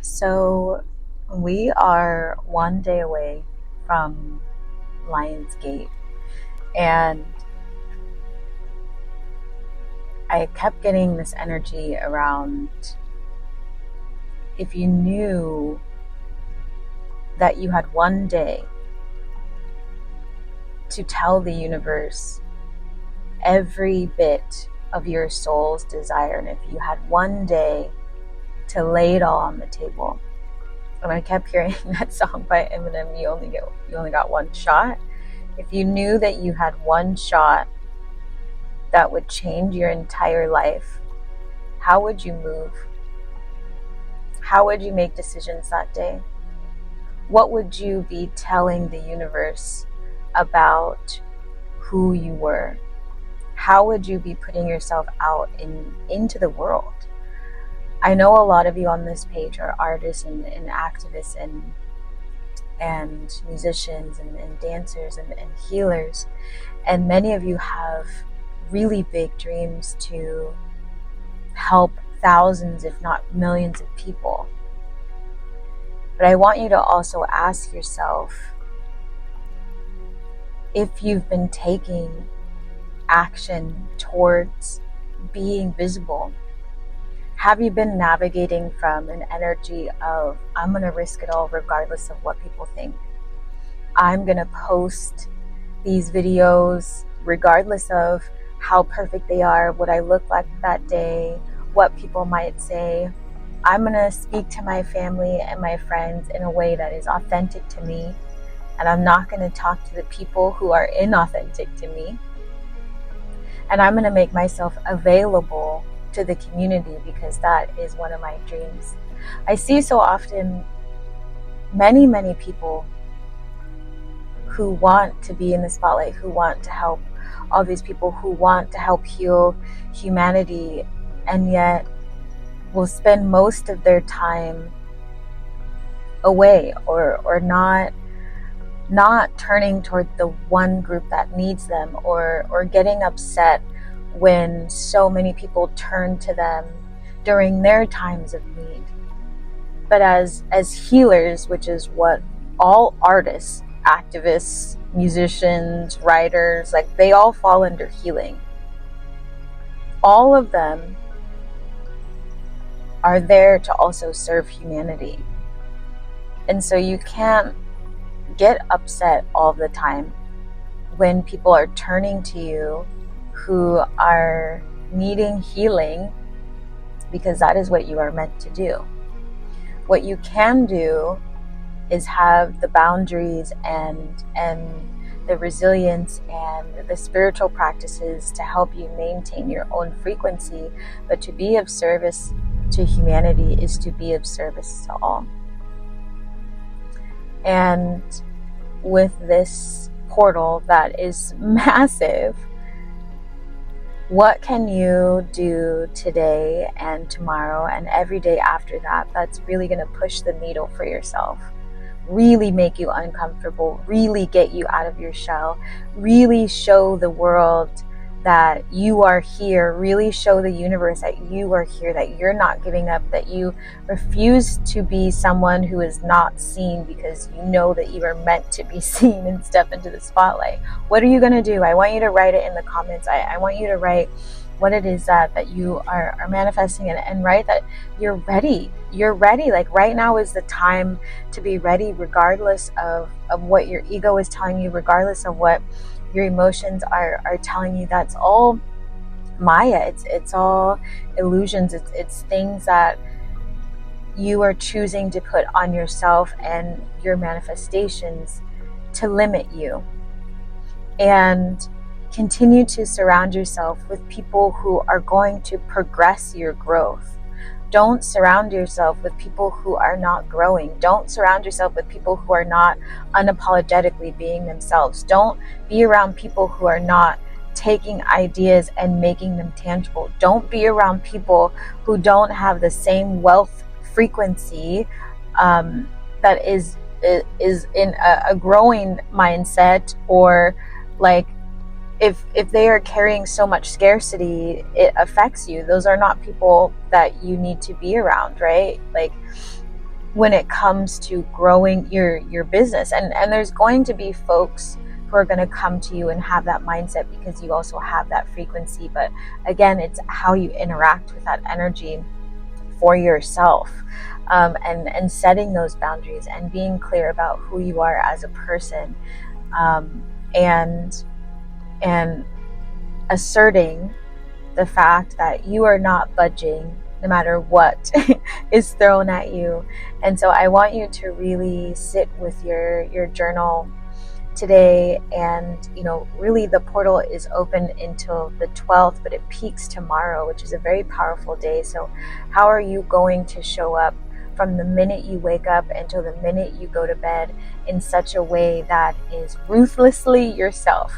So we are one day away from Lionsgate, and I kept getting this energy around if you knew that you had one day to tell the universe every bit of your soul's desire, and if you had one day to lay it all on the table. And I kept hearing that song by Eminem, you only got one shot. If you knew that you had one shot that would change your entire life, how would you move? How would you make decisions that day? What would you be telling the universe about who you were? How would you be putting yourself out into the world? I know a lot of you on this page are artists and activists and musicians and dancers and healers, and many of you have really big dreams to help thousands, if not millions of people. But I want you to also ask yourself if you've been taking action towards being visible. Have you been navigating from an energy of, I'm going to risk it all regardless of what people think? I'm going to post these videos regardless of how perfect they are, what I look like that day, what people might say. I'm going to speak to my family and my friends in a way that is authentic to me, and I'm not going to talk to the people who are inauthentic to me. And I'm going to make myself available to the community because that is one of my dreams. I see so often many people who want to be in the spotlight, who want to help all these people, who want to help heal humanity, and yet will spend most of their time away or not turning toward the one group that needs them, or getting upset when so many people turn to them during their times of need. But as healers, which is what all artists, activists, musicians, writers, like, they all fall under healing. All of them are there to also serve humanity. And so you can't get upset all the time when people are turning to you who are needing healing, because that is what you are meant to do. What you can do is have the boundaries and the resilience and the spiritual practices to help you maintain your own frequency, but to be of service to humanity is to be of service to all. And with this portal that is massive, what can you do today and tomorrow and every day after that that's really going to push the needle for yourself? Really make you uncomfortable, really get you out of your shell, really show the world that you are here, really show the universe that you are here, that you're not giving up, that you refuse to be someone who is not seen because you know that you are meant to be seen and step into the spotlight. What are you going to do? I want you to write it in the comments. I want you to write what it is that you are manifesting, and write that you're ready. You're ready. Like, right now is the time to be ready, regardless of what your ego is telling you, regardless of what your emotions are telling you. That's all Maya. It's all illusions. It's things that you are choosing to put on yourself and your manifestations to limit you. And continue to surround yourself with people who are going to progress your growth. Don't surround yourself with people who are not growing. Don't surround yourself with people who are not unapologetically being themselves. Don't be around people who are not taking ideas and making them tangible. Don't be around people who don't have the same wealth frequency that is in a growing mindset, or like, if they are carrying so much scarcity, it affects you. Those are not people that you need to be around, right? Like, when it comes to growing your business. And there's going to be folks who are going to come to you and have that mindset because you also have that frequency. But again, it's how you interact with that energy for yourself, and setting those boundaries and being clear about who you are as a person, and asserting the fact that you are not budging no matter what is thrown at you. And so I want you to really sit with your journal today. And really, the portal is open until the 12th, but it peaks tomorrow, which is a very powerful day. So how are you going to show up from the minute you wake up until the minute you go to bed in such a way that is ruthlessly yourself,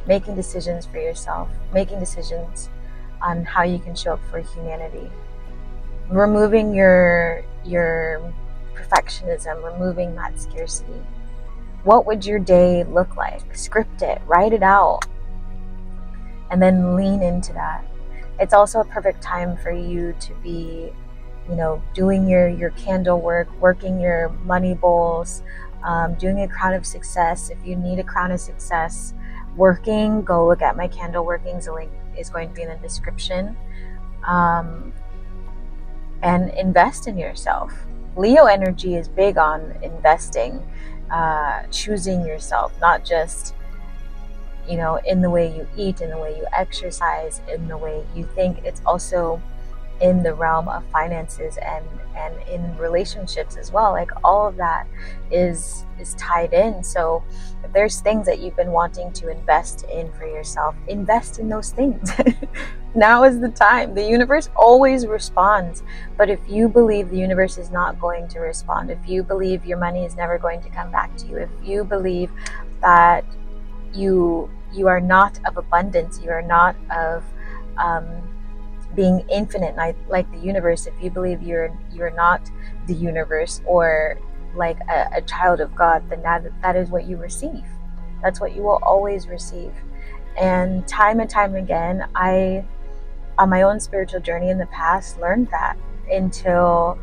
making decisions for yourself, making decisions on how you can show up for humanity, removing your perfectionism, removing that scarcity. What would your day look like? Script it, write it out, and then lean into that. It's also a perfect time for you to be, doing your candle work, working your money bowls, doing a crown of success. If you need a crown of success working, go look at my candle workings. The link is going to be in the description. And invest in yourself. Leo energy is big on investing, choosing yourself, not just, in the way you eat, in the way you exercise, in the way you think. It's also in the realm of finances and in relationships as well. Like, all of that is tied in. So if there's things that you've been wanting to invest in for yourself, invest in those things. Now is the time. The universe always responds. But if you believe the universe is not going to respond, if you believe your money is never going to come back to you, if you believe that you are not of abundance, you are not of being infinite like the universe, if you believe you're not the universe or like a child of God, then that is what you receive. That's what you will always receive. And time again, I, on my own spiritual journey in the past, learned that until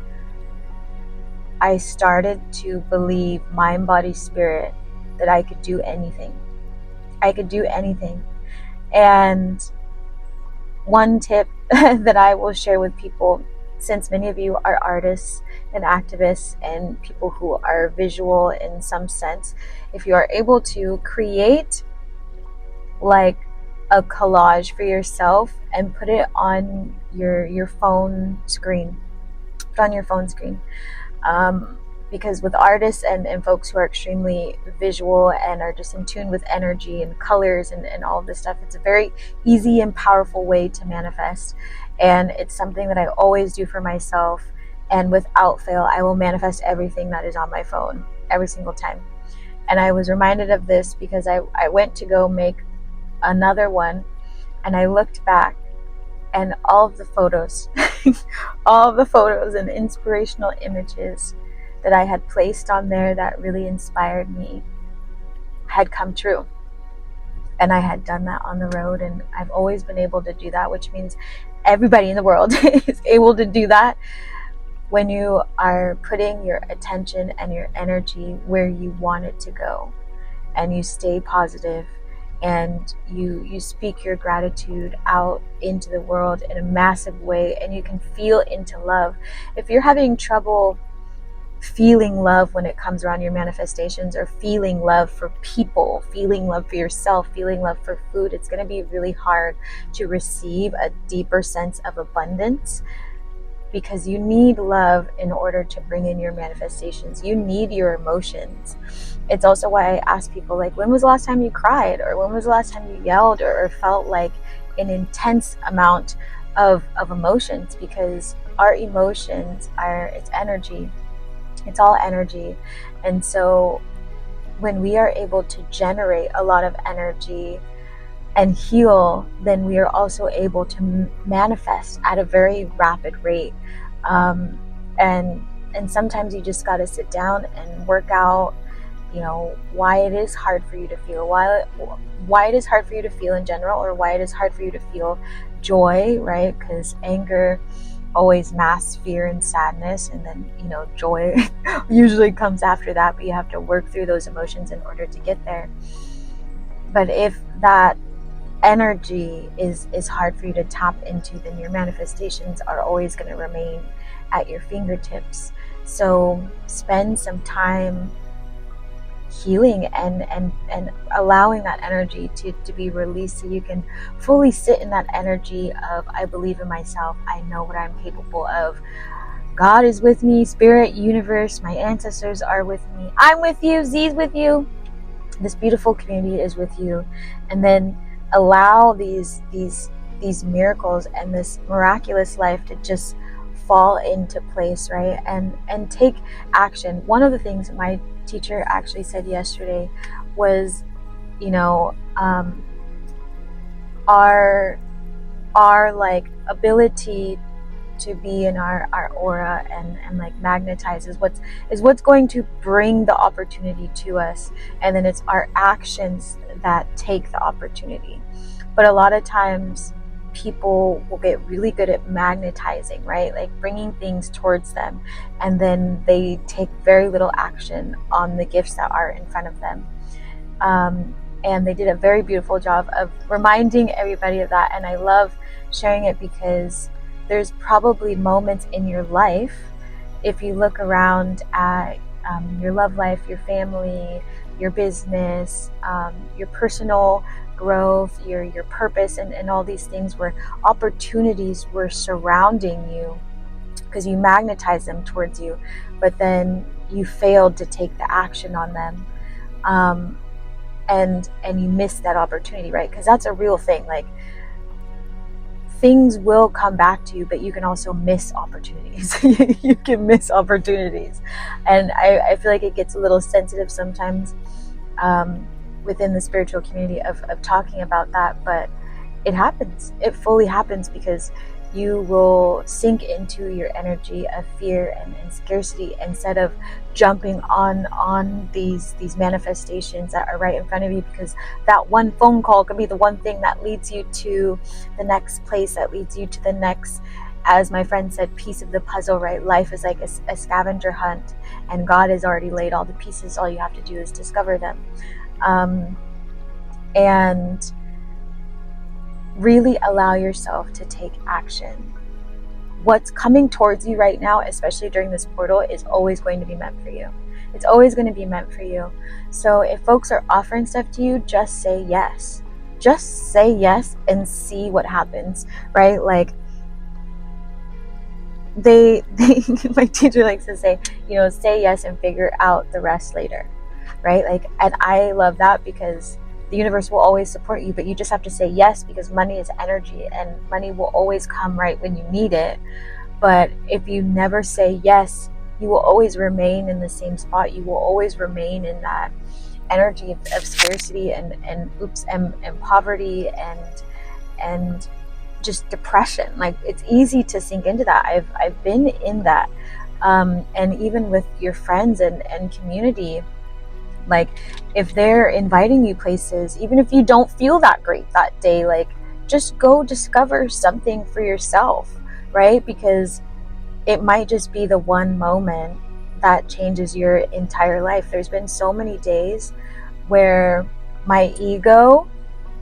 I started to believe, mind, body, spirit, that I could do anything. I could do anything. And one tip that I will share with people, since many of you are artists and activists and people who are visual in some sense, if you are able to create like a collage for yourself and put it on your phone screen, because with artists and folks who are extremely visual and are just in tune with energy and colors and all of this stuff, it's a very easy and powerful way to manifest. And it's something that I always do for myself, and without fail, I will manifest everything that is on my phone every single time. And I was reminded of this because I went to go make another one, and I looked back, and all of the photos all of the photos and inspirational images that I had placed on there that really inspired me had come true. And I had done that on the road, and I've always been able to do that, which means everybody in the world is able to do that when you are putting your attention and your energy where you want it to go, and you stay positive, and you speak your gratitude out into the world in a massive way, and you can feel into love. If you're having trouble feeling love when it comes around your manifestations, or feeling love for people, feeling love for yourself, feeling love for food, it's going to be really hard to receive a deeper sense of abundance, because you need love in order to bring in your manifestations. You need your emotions. It's also why I ask people, like, when was the last time you cried, or when was the last time you yelled, or felt like an intense amount of emotions? Because our emotions it's energy. It's all energy. And so when we are able to generate a lot of energy and heal, then we are also able to manifest at a very rapid rate. And sometimes you just got to sit down and work out, why it is hard for you to feel, why it is hard for you to feel in general, or why it is hard for you to feel joy, right? Because anger always masks fear and sadness, and then joy usually comes after that, but you have to work through those emotions in order to get there. But if that energy is hard for you to tap into, then your manifestations are always going to remain at your fingertips. So spend some time healing and allowing that energy to be released, so you can fully sit in that energy of, I believe in myself, I know what I'm capable of, God is with me, spirit, universe, my ancestors are with me, I'm with you, Z's with you, this beautiful community is with you. And then allow these miracles and this miraculous life to just fall into place, right? And take action. One of the things my teacher actually said yesterday was, our like ability to be in our aura and like magnetize is what's going to bring the opportunity to us, and then it's our actions that take the opportunity. But a lot of times people will get really good at magnetizing, right? Like bringing things towards them, and then they take very little action on the gifts that are in front of them. And they did a very beautiful job of reminding everybody of that. And I love sharing it because there's probably moments in your life, if you look around at your love life, your family, your business, your personal growth, your purpose, and all these things, where opportunities were surrounding you because you magnetize them towards you, but then you failed to take the action on them. And you miss that opportunity, right? Because that's a real thing. Like, things will come back to you, but you can also miss opportunities. You can miss opportunities. And I feel like it gets a little sensitive sometimes within the spiritual community of talking about that, but it happens. It fully happens because you will sink into your energy of fear and scarcity instead of jumping on these manifestations that are right in front of you, because that one phone call could be the one thing that leads you to the next place, that leads you to the next, as my friend said, piece of the puzzle, right? Life is like a scavenger hunt, and God has already laid all the pieces. All you have to do is discover them. And really allow yourself to take action. What's coming towards you right now, especially during this portal, is always going to be meant for you. It's always going to be meant for you. So if folks are offering stuff to you, just say yes. Just say yes and see what happens, right? Like, they my teacher likes to say, say yes and figure out the rest later, right? Like, and I love that because the universe will always support you, but you just have to say yes, because money is energy and money will always come right when you need it. But if you never say yes, you will always remain in the same spot. You will always remain in that energy of scarcity and poverty and just depression. Like, it's easy to sink into that. I've been in that. And even with your friends and community, like, if they're inviting you places, even if you don't feel that great that day, like, just go discover something for yourself, right? Because it might just be the one moment that changes your entire life. There's been so many days where my ego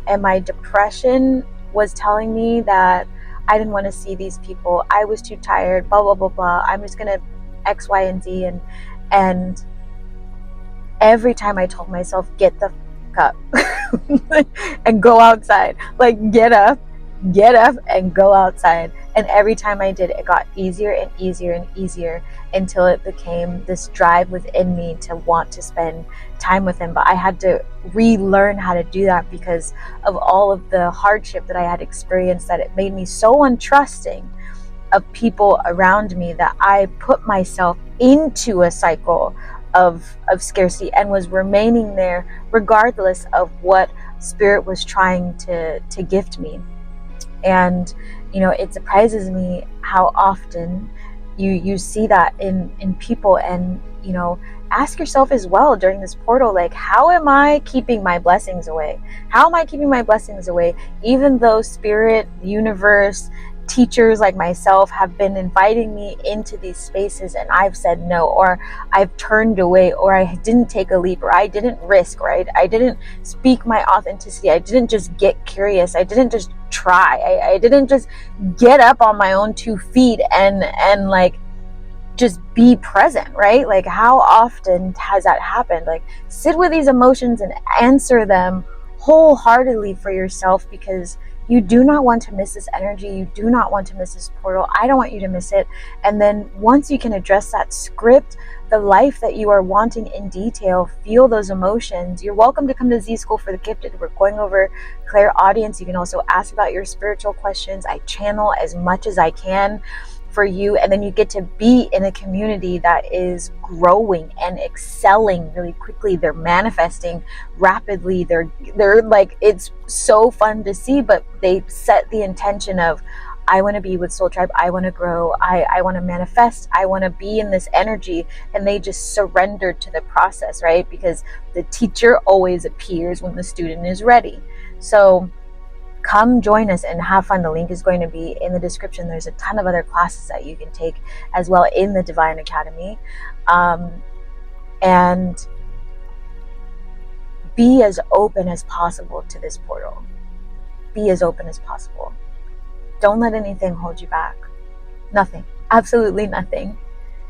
and my depression was telling me that I didn't want to see these people. I was too tired, blah, blah, blah, blah. I'm just going to X, Y, and Z. And every time I told myself, get the fuck up and go outside, like, get up and go outside. And every time I did, it got easier and easier and easier until it became this drive within me to want to spend time with him. But I had to relearn how to do that because of all of the hardship that I had experienced, that it made me so untrusting of people around me that I put myself into a cycle of scarcity and was remaining there regardless of what spirit was trying to gift me. And it surprises me how often you see that in people. And ask yourself as well during this portal, like, how am I keeping my blessings away? How am I keeping my blessings away, even though spirit, universe, teachers like myself have been inviting me into these spaces, and I've said no, or I've turned away, or I didn't take a leap, or I didn't risk, right? I didn't speak my authenticity. I didn't just get curious. I didn't just try. I didn't just get up on my own 2 feet and like just be present, right? Like, how often has that happened? Like, sit with these emotions and answer them wholeheartedly for yourself, because you do not want to miss this energy. You do not want to miss this portal. I don't want you to miss it. And then once you can address that, script the life that you are wanting in detail, feel those emotions. You're welcome to come to Z School for the Gifted. We're going over clairaudience. You can also ask about your spiritual questions. I channel as much as I can for you, and then you get to be in a community that is growing and excelling really quickly. They're manifesting rapidly. They're like, it's so fun to see, but they set the intention of, I want to be with Soul Tribe. I want to grow. I want to manifest. I want to be in this energy. And they just surrendered to the process, right? Because the teacher always appears when the student is ready. So come join us and have fun. The link is going to be in the description. There's a ton of other classes that you can take as well in the Divine Academy. And be as open as possible to this portal. Be as open as possible. Don't let anything hold you back. Nothing. Absolutely nothing.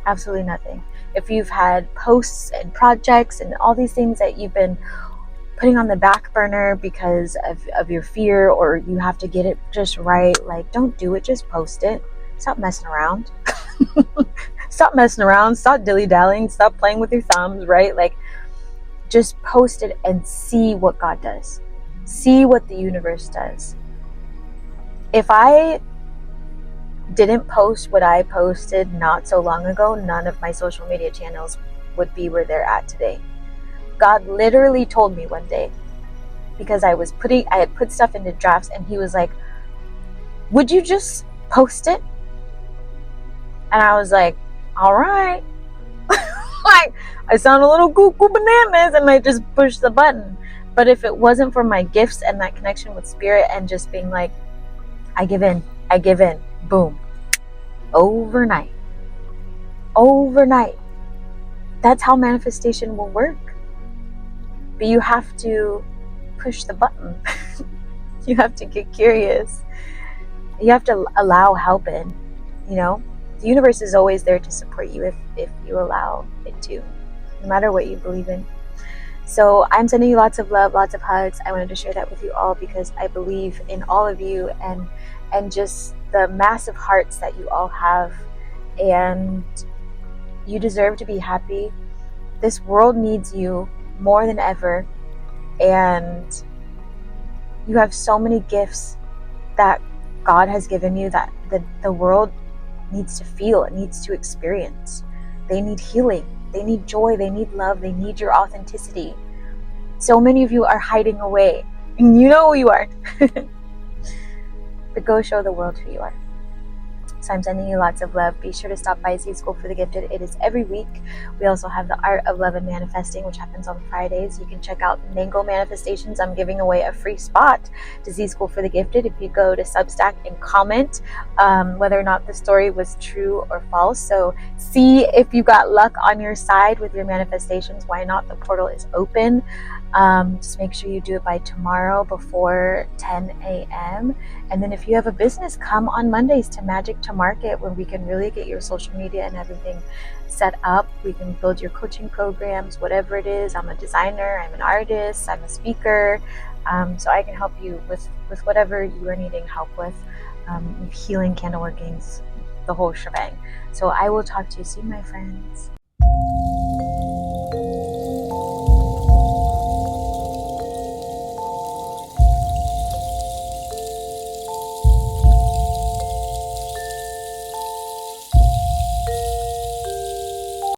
Absolutely nothing. If you've had posts and projects and all these things that you've been putting on the back burner because of your fear, or you have to get it just right, like, don't do it. Just post it. Stop messing around. Stop messing around. Stop dilly-dallying. Stop playing with your thumbs, right? Like, just post it and see what God does. See what the universe does. If I didn't post what I posted not so long ago, none of my social media channels would be where they're at today. God literally told me one day, because I had put stuff into drafts, and he was like, would you just post it? And I was like, all right. Like, I sound a little cuckoo bananas, and I just pushed the button. But if it wasn't for my gifts and that connection with spirit and just being like, I give in, boom. Overnight. That's how manifestation will work. But you have to push the button. You have to get curious. You have to allow help in, you know? The universe is always there to support you if you allow it to, no matter what you believe in. So I'm sending you lots of love, lots of hugs. I wanted to share that with you all because I believe in all of you and just the massive hearts that you all have. And you deserve to be happy. This world needs you more than ever. And you have so many gifts that God has given you that the world needs to feel, it needs to experience. They need healing. They need joy. They need love. They need your authenticity. So many of you are hiding away. And you know who you are. But go show the world who you are. So I'm sending you lots of love. Be sure to stop by Z School for the Gifted. It is every week. We also have the Art of Love and Manifesting, which happens on Fridays. You can check out Mango Manifestations. I'm giving away a free spot to Z School for the Gifted if you go to Substack and comment whether or not the story was true or false. So see if you got luck on your side with your manifestations. Why not? The portal is open. Just make sure you do it by tomorrow before 10 a.m. And then if you have a business, come on Mondays to Magic to Market, where we can really get your social media and everything set up. We can build your coaching programs, whatever it is. I'm a designer, I'm an artist, I'm a speaker. So I can help you with whatever you are needing help with, healing, candle workings, the whole shebang. So I will talk to you soon, my friends.